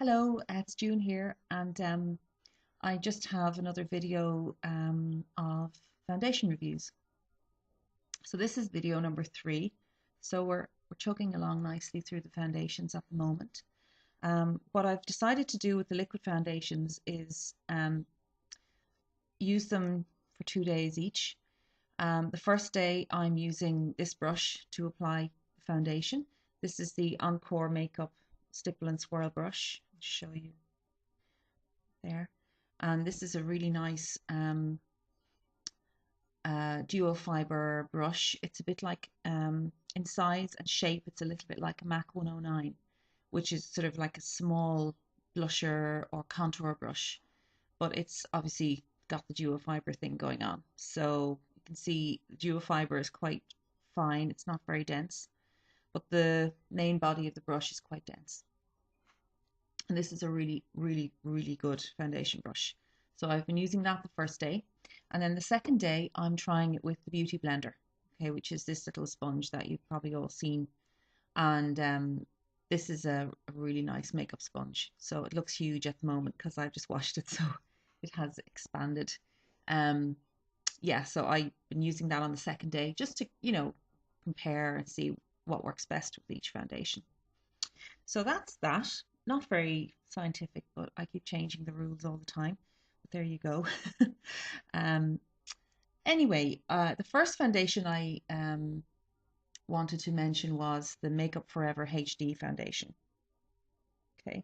Hello, it's June here, and I just have another video of foundation reviews. So this is video number 3. So we're chugging along nicely through the foundations at the moment. What I've decided to do with the liquid foundations is use them for 2 days each. The first day I'm using this brush to apply the foundation. This is the Encore Makeup Stipple and Swirl brush. I'll show you there. And this is a really nice duo fiber brush. It's a bit like in size and shape, it's a little bit like a MAC 109, which is sort of like a small blusher or contour brush, but it's obviously got the duo fiber thing going on. So you can see the duo fiber is quite fine. It's not very dense, but the main body of the brush is quite dense. And this is a really, really, really good foundation brush. So I've been using that the first day. And then the second day, I'm trying it with the Beauty Blender, okay, which is this little sponge that you've probably all seen. And this is a really nice makeup sponge. So it looks huge at the moment because I've just washed it, so it has expanded. Yeah, so I've been using that on the second day just to, compare and see what works best with each foundation. So that's that. Not very scientific, but I keep changing the rules all the time. But there you go. um, anyway, the first foundation I wanted to mention was the Makeup Forever HD foundation. Okay,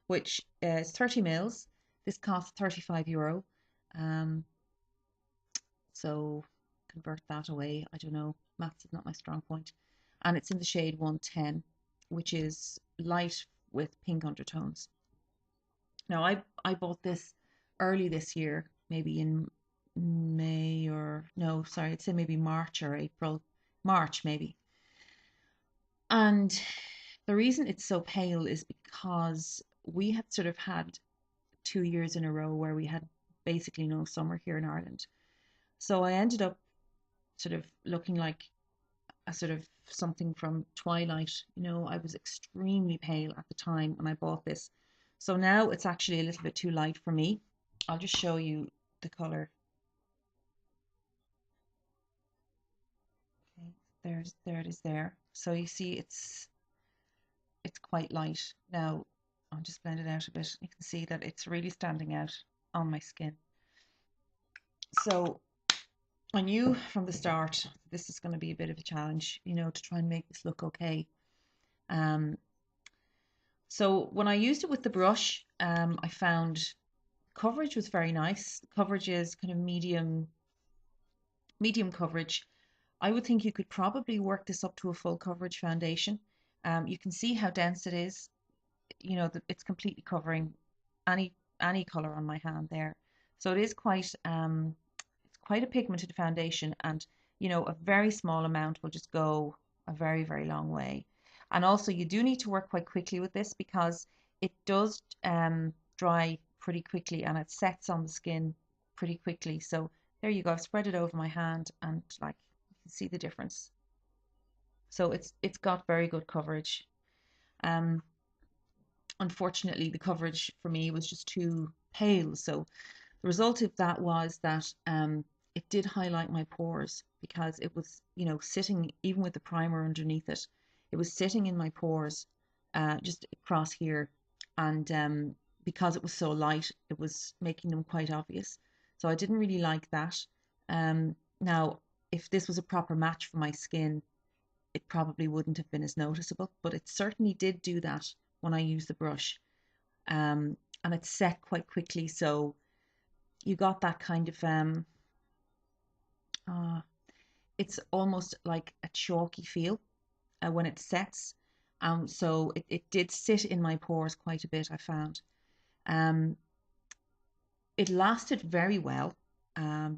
which is 30 mils. This costs €35. So convert that away. I don't know. Maths is not my strong point. And it's in the shade 110, which is light with pink undertones. Now I bought this early this year, maybe in May or no, sorry, I'd say maybe March or April, March maybe. And the reason it's so pale is because we had sort of had 2 years in a row where we had basically no summer here in Ireland. So I ended up sort of looking like a sort of something from Twilight. I was extremely pale at the time when I bought this. So now it's actually a little bit too light for me. I'll just show you the color. Okay, there it is there. So you see it's quite light. Now I'll just blend it out a bit. You can see that it's really standing out on my skin. So I knew from the start this is going to be a bit of a challenge, to try and make this look okay. So when I used it with the brush, I found coverage was very nice. Coverage is kind of medium coverage. I would think you could probably work this up to a full coverage foundation. You can see how dense it is. It's completely covering any color on my hand there. So it is quite a pigmented foundation, and a very small amount will just go a very, very long way. And also you do need to work quite quickly with this because it does dry pretty quickly and it sets on the skin pretty quickly. So there you go. I've spread it over my hand and like you can see the difference. So it's got very good coverage. Unfortunately, the coverage for me was just too pale. So the result of that was that it did highlight my pores because it was, sitting, even with the primer underneath it, it was sitting in my pores just across here. And because it was so light, it was making them quite obvious. So I didn't really like that. Now, if this was a proper match for my skin, it probably wouldn't have been as noticeable, but it certainly did do that when I used the brush. And it set quite quickly, so you got that kind of it's almost like a chalky feel when it sets. So it did sit in my pores quite a bit, I found. It lasted very well.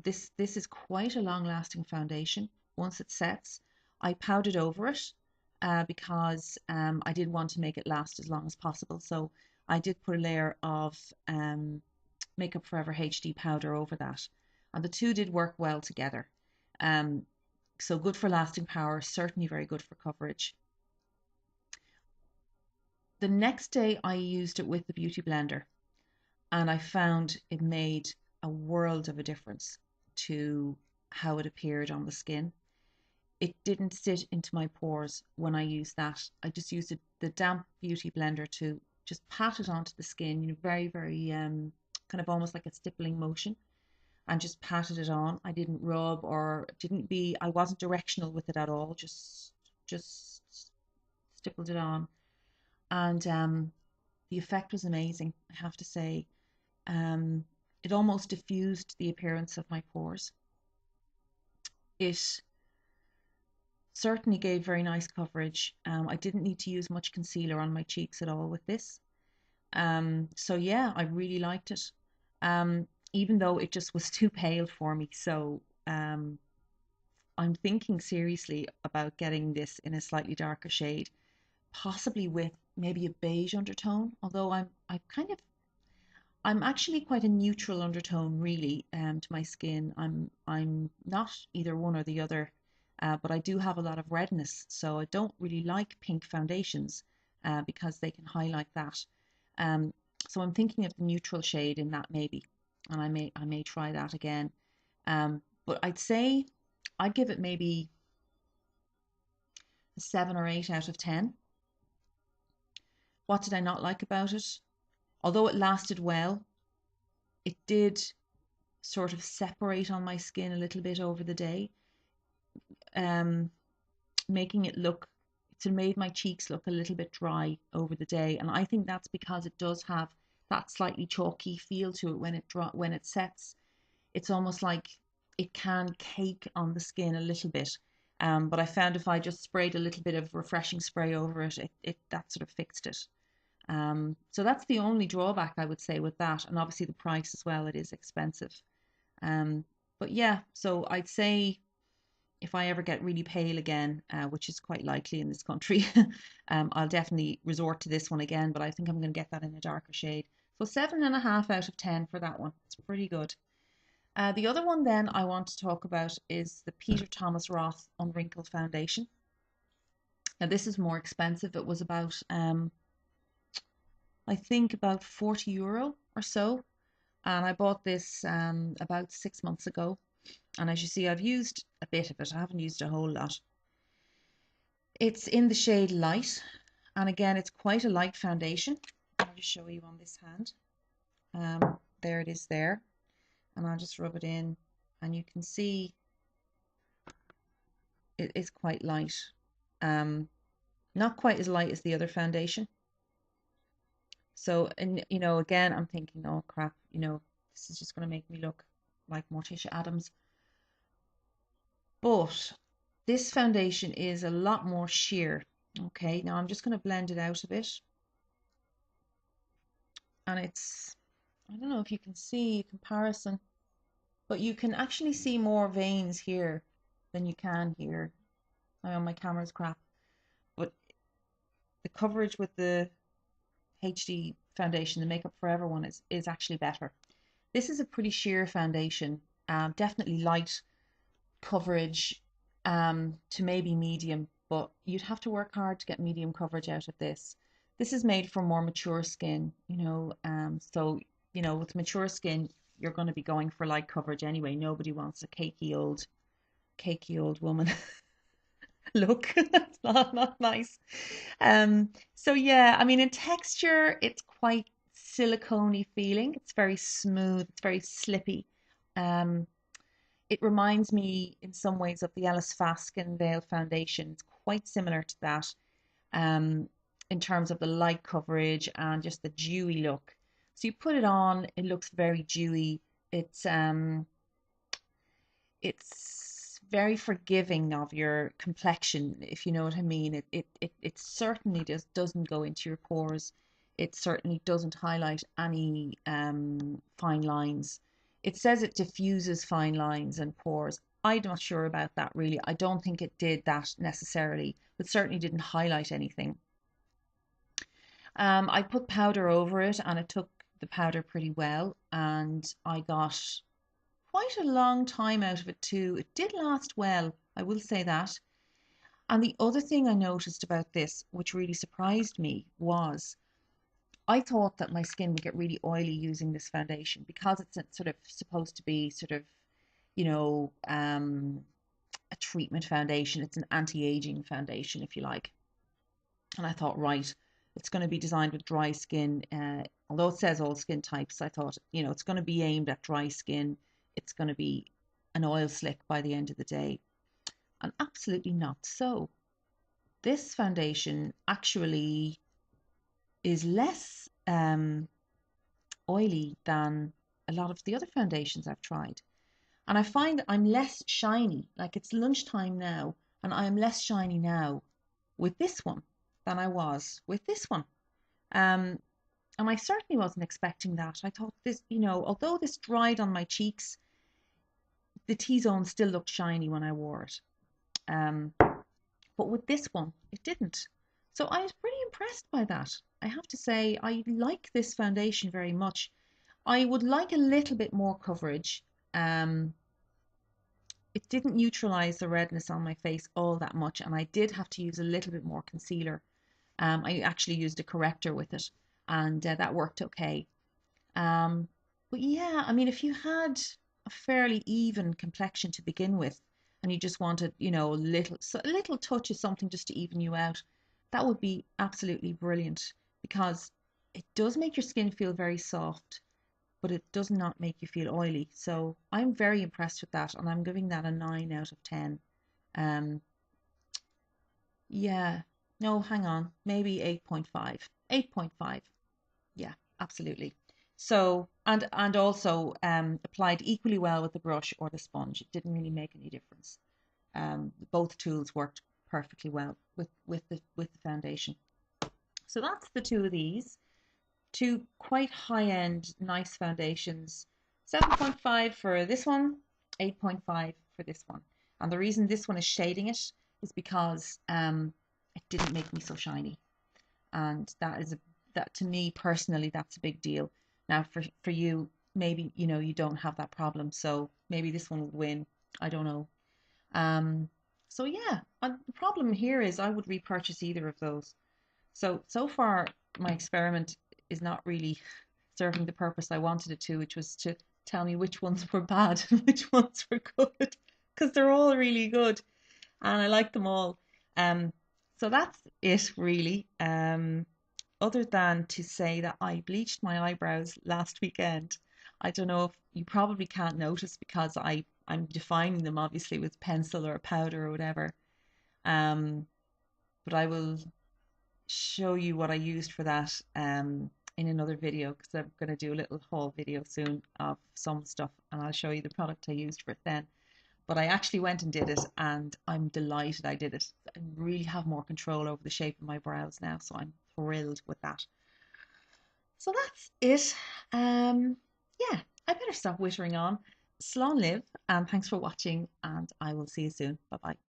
This is quite a long lasting foundation. Once it sets, I powdered over it because I did want to make it last as long as possible. So I did put a layer of Makeup Forever HD powder over that. And the two did work well together. So good for lasting power, certainly very good for coverage. the next day I used it with the Beauty Blender, and I found it made a world of a difference to how it appeared on the skin. It didn't sit into my pores when I used that. I just used the damp Beauty Blender to just pat it onto the skin, very, very kind of almost like a stippling motion, and just patted it on. I didn't rub or I wasn't directional with it at all, just stippled it on. And the effect was amazing, I have to say. Um, it almost diffused the appearance of my pores. It certainly gave very nice coverage. I didn't need to use much concealer on my cheeks at all with this. So yeah, I really liked it. Even though it just was too pale for me. So I'm thinking seriously about getting this in a slightly darker shade, possibly with maybe a beige undertone. Although I'm actually quite a neutral undertone really to my skin. I'm not either one or the other, but I do have a lot of redness, so I don't really like pink foundations because they can highlight that. Um, so I'm thinking of the neutral shade in that maybe, and I may try that again. But I'd give it maybe a 7 or 8 out of 10. What did I not like about it? Although it lasted well, it did sort of separate on my skin a little bit over the day, um, making it made my cheeks look a little bit dry over the day. And I think that's because it does have that slightly chalky feel to it when it sets. It's almost like it can cake on the skin a little bit. But I found if I just sprayed a little bit of refreshing spray over it, that sort of fixed it. So that's the only drawback I would say with that, and obviously the price as well. It is expensive. But yeah, so I'd say if I ever get really pale again, which is quite likely in this country, I'll definitely resort to this one again. But I think I'm going to get that in a darker shade. So 7.5 out of 10 for that one. It's pretty good. The other one then I want to talk about is the Peter Thomas Roth Unwrinkled Foundation. Now this is more expensive. It was about I think about €40 or so. And I bought this about 6 months ago. And as you see, I've used a bit of it. I haven't used a whole lot. It's in the shade Light. And again, it's quite a light foundation. I'll just show you on this hand. There it is there. And I'll just rub it in. And you can see it is quite light. Not quite as light as the other foundation. So, and again, I'm thinking, oh crap, this is just going to make me look like Morticia Adams. But this foundation is a lot more sheer. Okay, now I'm just going to blend it out a bit. And I don't know if you can see a comparison, but you can actually see more veins here than you can here. I know my camera's crap, but the coverage with the HD foundation, the Makeup Forever one, is actually better. This is a pretty sheer foundation, definitely light coverage to maybe medium, but you'd have to work hard to get medium coverage out of this. This is made for more mature skin, so with mature skin, you're going to be going for light coverage anyway. Nobody wants a cakey old woman look. That's not nice. So yeah, I mean, in texture, it's quite silicone-y feeling. It's very smooth. It's very slippy. It reminds me in some ways of the Ellis Faas Skin Veil foundation. It's quite similar to that in terms of the light coverage and just the dewy look. So you put it on, it looks very dewy. It's very forgiving of your complexion, if you know what I mean. It certainly doesn't go into your pores. It certainly doesn't highlight any fine lines. It says it diffuses fine lines and pores. I'm not sure about that really. I don't think it did that necessarily, but certainly didn't highlight anything. I put powder over it and it took the powder pretty well, and I got quite a long time out of it too. It did last well, I will say that. And the other thing I noticed about this, which really surprised me, was I thought that my skin would get really oily using this foundation because it's sort of supposed to be sort of, you know, a treatment foundation. It's an anti-aging foundation, if you like. And I thought, right, it's going to be designed with dry skin. Although it says all skin types, I thought, you know, it's going to be aimed at dry skin. It's going to be an oil slick by the end of the day. And absolutely not so. This foundation actually is less oily than a lot of the other foundations I've tried. And I find that I'm less shiny. Like it's lunchtime now, and I am less shiny now with this one than I was with this one. Um, and I certainly wasn't expecting that. I thought this, you know, although this dried on my cheeks, the T-zone still looked shiny when I wore it. But with this one, it didn't. So I was pretty impressed by that. I have to say, I like this foundation very much. I would like a little bit more coverage. It didn't neutralize the redness on my face all that much, and I did have to use a little bit more concealer. I actually used a corrector with it, and that worked okay. Um, but yeah, I mean, if you had a fairly even complexion to begin with, and you just wanted, you know, a little touch of something just to even you out, that would be absolutely brilliant because it does make your skin feel very soft, but it does not make you feel oily. So I'm very impressed with that, and I'm giving that a 9 out of 10. Um, yeah, no, hang on, maybe 8.5. 8.5. Yeah, absolutely. So, and also applied equally well with the brush or the sponge. It didn't really make any difference. Both tools worked perfectly well with the foundation. So that's the two of these. Two quite high-end, nice foundations. 7.5 for this one, 8.5 for this one. And the reason this one is shading it is because it didn't make me so shiny. And that to me personally, that's a big deal. Now for you, maybe you know you don't have that problem, so maybe this one will win. I don't know. So yeah, the problem here is I would repurchase either of those. So far my experiment is not really serving the purpose I wanted it to, which was to tell me which ones were bad and which ones were good, because they're all really good and I like them all. Um, so that's it really. Other than to say that I bleached my eyebrows last weekend. I don't know if you probably can't notice because I'm defining them obviously with pencil or powder or whatever. Um, but I will show you what I used for that in another video because I'm going to do a little haul video soon of some stuff and I'll show you the product I used for it then. But I actually went and did it and I'm delighted I did it. I really have more control over the shape of my brows now, so I'm thrilled with that. So that's it. Yeah, I better stop wittering on. Slán live, and thanks for watching, and I will see you soon. Bye bye.